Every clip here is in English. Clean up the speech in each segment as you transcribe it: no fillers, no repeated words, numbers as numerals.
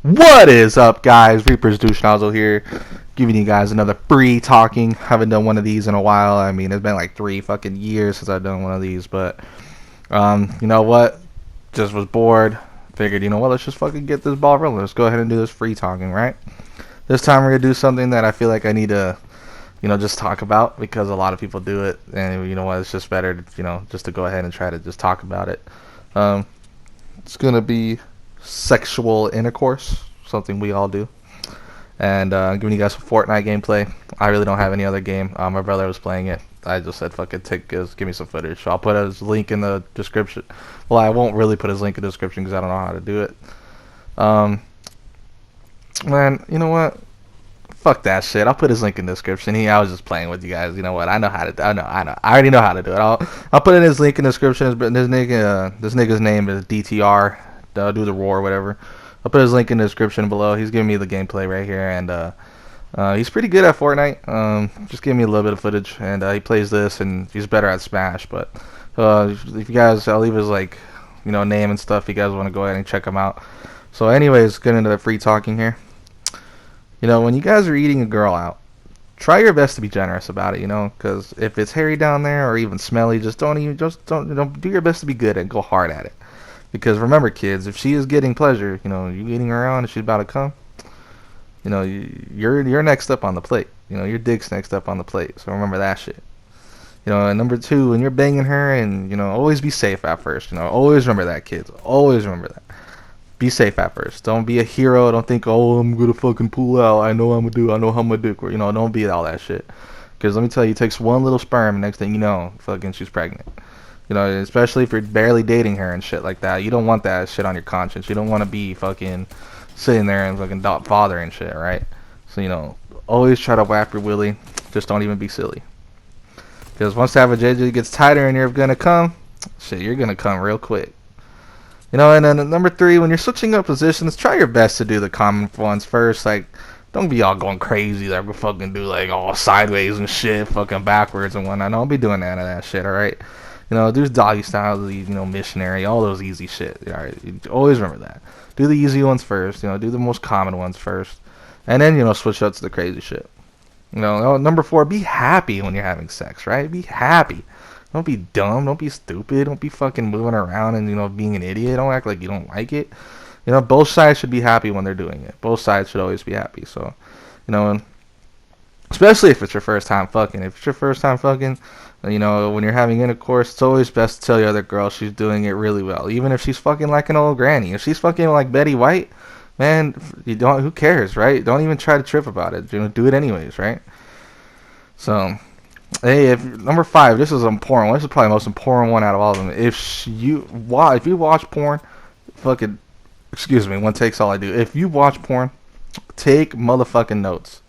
What is up, guys? Reaper's Douche Nozzle here, giving you guys another free talking. Haven't done one of these in a while. I mean, it's been like 3 fucking years since I've done one of these, but you know what? Just was bored. Figured, you know what? Let's just fucking get this ball rolling. Let's go ahead and do this free talking, right? This time we're gonna do something that I feel like I need to, just talk about because a lot of people do it, and you know what? It's just better, just to go ahead and try to just talk about it. Um, it's gonna be sexual intercourse, something we all do. And I'm giving you guys some Fortnite gameplay. I really don't have any other game. My brother was playing it. I just said, fuck it, give me some footage. So I'll put his link in the description. Well, I won't really put his link in the description because I don't know how to do it. Um, Man, you know what? Fuck that shit. I'll put his link in the description. I was just playing with you guys. You know what? I know how to. I know. I already know how to do it. I'll put in his link in the description. This nigga's name is DTR. Do the roar, whatever. I'll put his link in the description below. He's giving me the gameplay right here, and he's pretty good at Fortnite. Just giving me a little bit of footage, and he plays this, and he's better at Smash. But if you guys, I'll leave his name and stuff. If you guys want to go ahead and check him out. So, anyways, get into the free talking here. When you guys are eating a girl out, try your best to be generous about it. Because if it's hairy down there or even smelly, don't do your best to be good and go hard at it. Because remember, kids, if she is getting pleasure, you eating her out and she's about to come, you're next up on the plate. Your dick's next up on the plate. So remember that shit. And number two, when you're banging her, and always be safe at first. Always remember that, kids. Always remember that. Be safe at first. Don't be a hero. Don't think, oh, I'm gonna fucking pull out. I know how my dick works. Don't be all that shit. Because let me tell you, it takes one little sperm, and next thing you know, fucking she's pregnant. Especially if you're barely dating her and shit like that. You don't want that shit on your conscience. You don't want to be fucking sitting there and fucking father and shit, right? So, always try to whap your willy. Just don't even be silly. Because once that vajayjay gets tighter and you're gonna come, shit, you're gonna come real quick. And then number three, when you're switching up positions, try your best to do the common ones first. Like, don't be all going crazy. Like, we fucking do, like, all sideways and shit, fucking backwards and whatnot. Don't be doing none of that shit, alright? Do doggy style, missionary, all those easy shit. Alright, always remember that. Do the easy ones first. Do the most common ones first. And then, switch up to the crazy shit. Number four, be happy when you're having sex, right? Be happy. Don't be dumb. Don't be stupid. Don't be fucking moving around and, being an idiot. Don't act like you don't like it. Both sides should be happy when they're doing it. Both sides should always be happy. So, especially if it's your first time fucking. If it's your first time fucking, when you're having intercourse, it's always best to tell the other girl she's doing it really well. Even if she's fucking like an old granny. If she's fucking like Betty White, man, who cares, right? Don't even try to trip about it. Do it anyways, right? So, hey, if number five, this is important one. This is probably the most important one out of all of them. If you watch porn, fucking, excuse me, one take's all I do. If you watch porn, take motherfucking notes.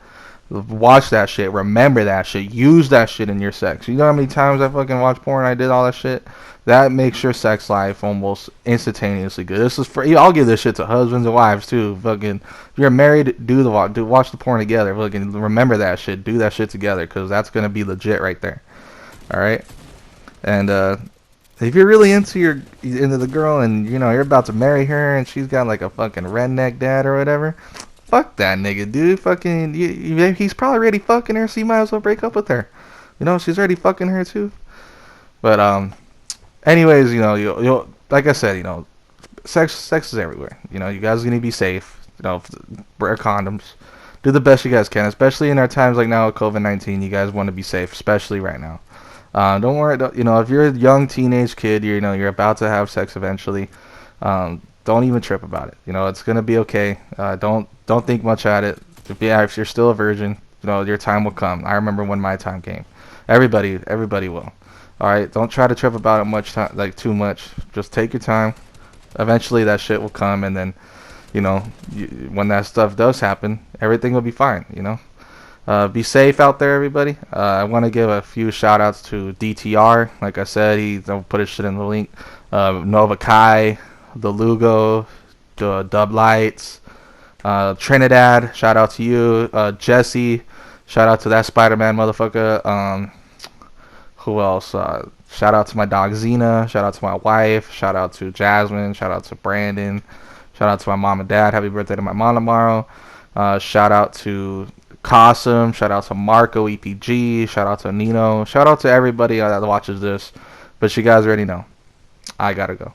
Watch that shit. Remember that shit. Use that shit in your sex. You know how many times I fucking watched porn and I did all that shit? That makes your sex life almost instantaneously good. This is for. I'll give this shit to husbands and wives too. Fucking, if you're married, watch the porn together. Fucking, remember that shit. Do that shit together, because that's gonna be legit right there. All right. And if you're really into the girl, and you're about to marry her, and she's got like a fucking redneck dad or whatever. Fuck that nigga, dude. Fucking, he's probably already fucking her, so you might as well break up with her. She's already fucking her too. But anyways, you'll like I said, sex is everywhere. You guys are gonna be safe. Wear condoms. Do the best you guys can, especially in our times like now with COVID-19. You guys want to be safe, especially right now. Don't worry. If you're a young teenage kid, you're about to have sex eventually. Don't even trip about it. It's gonna be okay. Don't think much at it. If you're still a virgin, your time will come. I remember when my time came. Everybody will. All right. Don't try to trip about it too much. Just take your time. Eventually, that shit will come, and then, when that stuff does happen, everything will be fine. Be safe out there, everybody. I want to give a few shout outs to DTR. Like I said, I'll put his shit in the link. Nova Kai, the Lugo, the Dub Lights, Trinidad, shout out to you. Jesse, shout out to that Spider-Man motherfucker. Who else? Shout out to my dog Xena. Shout out to my wife. Shout out to Jasmine. Shout out to Brandon. Shout out to my mom and dad. Happy birthday to my mom tomorrow. Shout out to Qasim. Shout out to Marco EPG. Shout out to Nino. Shout out to everybody that watches this. But you guys already know. I gotta go.